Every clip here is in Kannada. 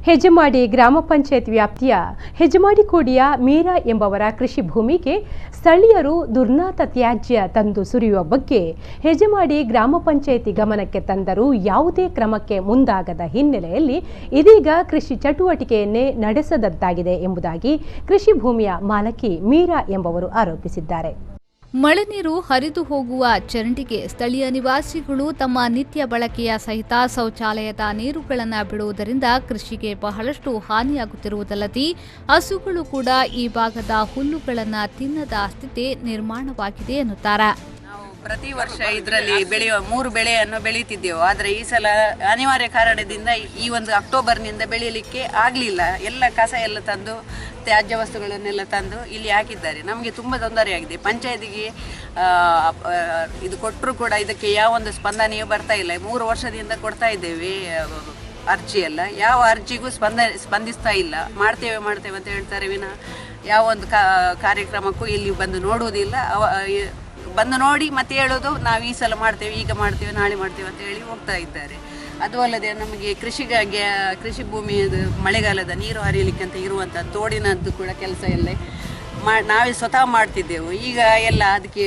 ಹೆಜಮಾಡಿ ಗ್ರಾಮ ಪಂಚಾಯತ್ ವ್ಯಾಪ್ತಿಯ ಹೆಜಮಾಡಿ ಕೋಡಿಯ ಮೀರಾ ಎಂಬವರ ಕೃಷಿ ಭೂಮಿಗೆ ಸ್ಥಳೀಯರು ದುರ್ನಾತ ತ್ಯಾಜ್ಯ ತಂದು ಸುರಿಯುವ ಬಗ್ಗೆ ಹೆಜಮಾಡಿ ಗ್ರಾಮ ಪಂಚಾಯಿತಿ ಗಮನಕ್ಕೆ ತಂದರೂ ಯಾವುದೇ ಕ್ರಮಕ್ಕೆ ಮುಂದಾಗದ ಹಿನ್ನೆಲೆಯಲ್ಲಿ ಇದೀಗ ಕೃಷಿ ಚಟುವಟಿಕೆಯನ್ನೇ ನಡೆಸದಂತಾಗಿದೆ ಎಂಬುದಾಗಿ ಕೃಷಿ ಭೂಮಿಯ ಮಾಲಕಿ ಮೀರಾ ಎಂಬವರು ಆರೋಪಿಸಿದ್ದಾರೆ. ಮಳೆ ನೀರು ಹರಿದು ಹೋಗುವ ಚರಂಡಿಗೆ ಸ್ಥಳೀಯ ನಿವಾಸಿಗಳು ತಮ್ಮ ನಿತ್ಯ ಬಳಕೆಯ ಸಹಿತ ಶೌಚಾಲಯದ ನೀರುಗಳನ್ನು ಬಿಡುವುದರಿಂದ ಕೃಷಿಗೆ ಬಹಳಷ್ಟು ಹಾನಿಯಾಗುತ್ತಿರುವುದಲ್ಲದೆ ಹಸುಗಳು ಕೂಡ ಈ ಭಾಗದ ಹುಲ್ಲುಗಳನ್ನು ತಿನ್ನದ ಸ್ಥಿತಿ ನಿರ್ಮಾಣವಾಗಿದೆ ಎನ್ನುತ್ತಾರೆ. ಪ್ರತಿ ವರ್ಷ ಇದರಲ್ಲಿ ಬೆಳೆಯುವ 3 ಬೆಳೆಯನ್ನು ಬೆಳೀತಿದ್ದೆವು. ಆದರೆ ಈ ಸಲ ಅನಿವಾರ್ಯ ಕಾರಣದಿಂದ ಈ ಒಂದು ಅಕ್ಟೋಬರ್ನಿಂದ ಬೆಳೆಯಲಿಕ್ಕೆ ಆಗಲಿಲ್ಲ. ಎಲ್ಲ ಕಸ ಎಲ್ಲ ತಂದು ತ್ಯಾಜ್ಯ ವಸ್ತುಗಳನ್ನೆಲ್ಲ ತಂದು ಇಲ್ಲಿ ಹಾಕಿದ್ದಾರೆ. ನಮಗೆ ತುಂಬ ತೊಂದರೆಯಾಗಿದೆ. ಪಂಚಾಯತಿಗೆ ಇದು ಕೊಟ್ಟರೂ ಕೂಡ ಇದಕ್ಕೆ ಯಾವ ಒಂದು ಸ್ಪಂದನೆಯೂ ಬರ್ತಾ ಇಲ್ಲ. 3 ವರ್ಷದಿಂದ ಕೊಡ್ತಾ ಇದ್ದೇವೆ ಅರ್ಜಿಯೆಲ್ಲ. ಯಾವ ಅರ್ಜಿಗೂ ಸ್ಪಂದಿಸ್ತಾ ಇಲ್ಲ. ಮಾಡ್ತೇವೆ ಅಂತ ಹೇಳ್ತಾರೆ ವಿನಃ ಯಾವ ಒಂದು ಕಾರ್ಯಕ್ರಮಕ್ಕೂ ಇಲ್ಲಿ ಬಂದು ನೋಡುವುದಿಲ್ಲ. ಬಂದು ನೋಡಿ ಮತ್ತೆ ಹೇಳೋದು ನಾವು ಈ ಸಲ ಮಾಡ್ತೇವೆ, ಈಗ ಮಾಡ್ತೇವೆ, ನಾಳೆ ಮಾಡ್ತೇವೆ ಅಂತ ಹೇಳಿ ಹೋಗ್ತಾ ಇದ್ದಾರೆ. ಅದು ಅಲ್ಲದೆ ನಮಗೆ ಕೃಷಿ ಭೂಮಿಯದು ಮಳೆಗಾಲದ ನೀರು ಹರಿಯಲಿಕ್ಕೆ ಅಂತ ಇರುವಂಥ ತೋಡಿನದ್ದು ಕೂಡ ಕೆಲಸ ಎಲ್ಲ ನಾವೇ ಸ್ವತಃ ಮಾಡ್ತಿದ್ದೆವು. ಈಗ ಎಲ್ಲ ಅದಕ್ಕೆ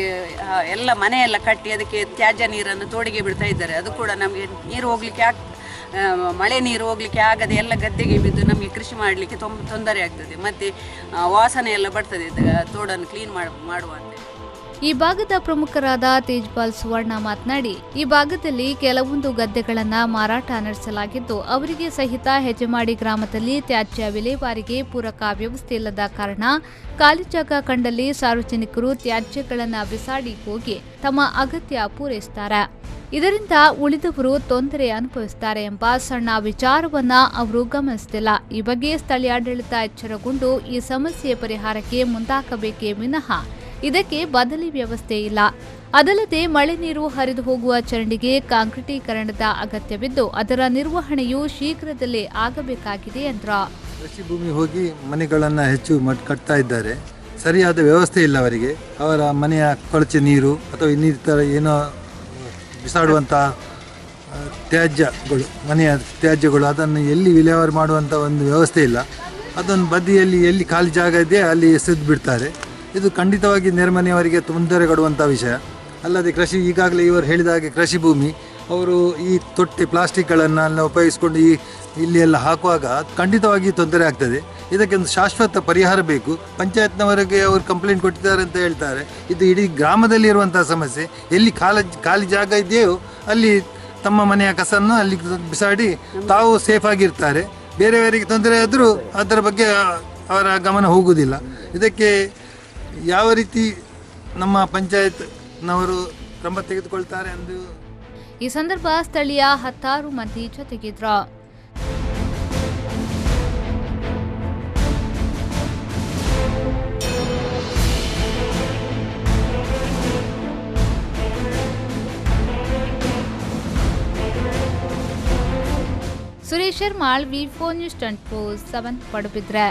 ಎಲ್ಲ ಮನೆಯೆಲ್ಲ ಕಟ್ಟಿ ಅದಕ್ಕೆ ತ್ಯಾಜ್ಯ ನೀರನ್ನು ತೋಡಿಗೆ ಬಿಡ್ತಾ ಇದ್ದಾರೆ. ಅದು ಕೂಡ ನಮಗೆ ನೀರು ಹೋಗಲಿಕ್ಕೆ ಮಳೆ ನೀರು ಹೋಗಲಿಕ್ಕೆ ಆಗದೆ ಎಲ್ಲ ಗದ್ದೆಗೆ ಬಿದ್ದು ನಮಗೆ ಕೃಷಿ ಮಾಡಲಿಕ್ಕೆ ತೊಂದರೆ ಆಗ್ತದೆ. ಮತ್ತು ವಾಸನೆ ಎಲ್ಲ ಬರ್ತದೆ ತೋಡನ್ನು ಕ್ಲೀನ್ ಮಾಡುವಂತೆ. ಈ ಭಾಗದ ಪ್ರಮುಖರಾದ ತೇಜ್ಪಾಲ್ ಸುವರ್ಣ ಮಾತನಾಡಿ, ಈ ಭಾಗದಲ್ಲಿ ಕೆಲವೊಂದು ಗದ್ದೆಗಳನ್ನು ಮಾರಾಟ ನಡೆಸಲಾಗಿದ್ದು ಅವರಿಗೆ ಸಹಿತ ಹೆಜಮಾಡಿ ಗ್ರಾಮದಲ್ಲಿ ತ್ಯಾಜ್ಯ ವಿಲೇವಾರಿಗೆ ಪೂರಕ ವ್ಯವಸ್ಥೆ ಇಲ್ಲದ ಕಾರಣ ಖಾಲಿ ಜಾಗ ಕಂಡಲ್ಲಿ ಸಾರ್ವಜನಿಕರು ತ್ಯಾಜ್ಯಗಳನ್ನು ಬಿಸಾಡಿ ಹೋಗಿ ತಮ್ಮ ಅಗತ್ಯ ಪೂರೈಸುತ್ತಾರೆ. ಇದರಿಂದ ಉಳಿದವರು ತೊಂದರೆ ಅನುಭವಿಸುತ್ತಾರೆ ಎಂಬ ಸಣ್ಣ ವಿಚಾರವನ್ನ ಅವರು ಗಮನಿಸುತ್ತಿಲ್ಲ. ಈ ಬಗ್ಗೆ ಸ್ಥಳೀಯ ಆಡಳಿತ ಎಚ್ಚರಗೊಂಡು ಈ ಸಮಸ್ಯೆ ಪರಿಹಾರಕ್ಕೆ ಮುಂದಾಗಬೇಕೇ ವಿನಃ ಇದಕ್ಕೆ ಬದಲಿ ವ್ಯವಸ್ಥೆ ಇಲ್ಲ. ಅದಲ್ಲದೆ ಮಳೆ ನೀರು ಹರಿದು ಹೋಗುವ ಚರಂಡಿಗೆ ಕಾಂಕ್ರೀಟೀಕರಣದ ಅಗತ್ಯವಿದ್ದು ಅದರ ನಿರ್ವಹಣೆಯು ಶೀಘ್ರದಲ್ಲೇ ಆಗಬೇಕಾಗಿದೆ ಎಂದರು. ಕೃಷಿ ಭೂಮಿ ಹೋಗಿ ಮನೆಗಳನ್ನು ಹೆಚ್ಚು ಕಟ್ತಾ ಇದ್ದಾರೆ. ಸರಿಯಾದ ವ್ಯವಸ್ಥೆ ಇಲ್ಲ ಅವರಿಗೆ. ಅವರ ಮನೆಯ ಕೊಳಚೆ ನೀರು ಅಥವಾ ಇನ್ನಿತರ ಏನೋ ಬಿಸಾಡುವಂಥ ತ್ಯಾಜ್ಯಗಳು, ಮನೆಯ ತ್ಯಾಜ್ಯಗಳು, ಅದನ್ನು ಎಲ್ಲಿ ವಿಲೇವಾರಿ ಮಾಡುವಂಥ ಒಂದು ವ್ಯವಸ್ಥೆ ಇಲ್ಲ. ಅದನ್ನು ಬದಿಯಲ್ಲಿ ಎಲ್ಲಿ ಖಾಲಿ ಜಾಗ ಇದೆ ಅಲ್ಲಿ ಎಸೆದು ಬಿಡ್ತಾರೆ. ಇದು ಖಂಡಿತವಾಗಿ ನೆರೆಮನೆಯವರಿಗೆ ತೊಂದರೆ ಕೊಡುವಂಥ ವಿಷಯ. ಅಲ್ಲದೆ ಈಗಾಗಲೇ ಇವರು ಹೇಳಿದ ಹಾಗೆ ಕೃಷಿ ಭೂಮಿ ಅವರು ಈ ತೊಟ್ಟೆ ಪ್ಲಾಸ್ಟಿಕ್ಗಳನ್ನು ಉಪಯೋಗಿಸಿಕೊಂಡು ಇಲ್ಲಿ ಎಲ್ಲ ಹಾಕುವಾಗ ಖಂಡಿತವಾಗಿ ತೊಂದರೆ ಆಗ್ತದೆ. ಇದಕ್ಕೆ ಒಂದು ಶಾಶ್ವತ ಪರಿಹಾರ ಬೇಕು. ಪಂಚಾಯತ್ನವರಿಗೆ ಅವರು ಕಂಪ್ಲೇಂಟ್ ಕೊಟ್ಟಿದ್ದಾರೆ ಅಂತ ಹೇಳ್ತಾರೆ. ಇದು ಇಡೀ ಗ್ರಾಮದಲ್ಲಿ ಇರುವಂಥ ಸಮಸ್ಯೆ. ಎಲ್ಲಿ ಖಾಲಿ ಜಾಗ ಇದೆಯೋ ಅಲ್ಲಿ ತಮ್ಮ ಮನೆಯ ಕಸನ್ನು ಅಲ್ಲಿ ಬಿಸಾಡಿ ತಾವು ಸೇಫ್ ಆಗಿರ್ತಾರೆ. ಬೇರೆಯವರಿಗೆ ತೊಂದರೆ ಆದರೂ ಅದರ ಬಗ್ಗೆ ಅವರ ಗಮನ ಹೋಗುವುದಿಲ್ಲ. ಇದಕ್ಕೆ ಯಾವ ರೀತಿ ನಮ್ಮ ಪಂಚಾಯತ್ನವರು ಕ್ರಮ ತೆಗೆದುಕೊಳ್ತಾರೆ ಎಂದು ಈ ಸಂದರ್ಭ ಸ್ಥಳೀಯ 10 ಮಂದಿ ಜೊತೆಗಿದ್ರು. Suresh Sharmal, V4 news 24/7 Padubidri.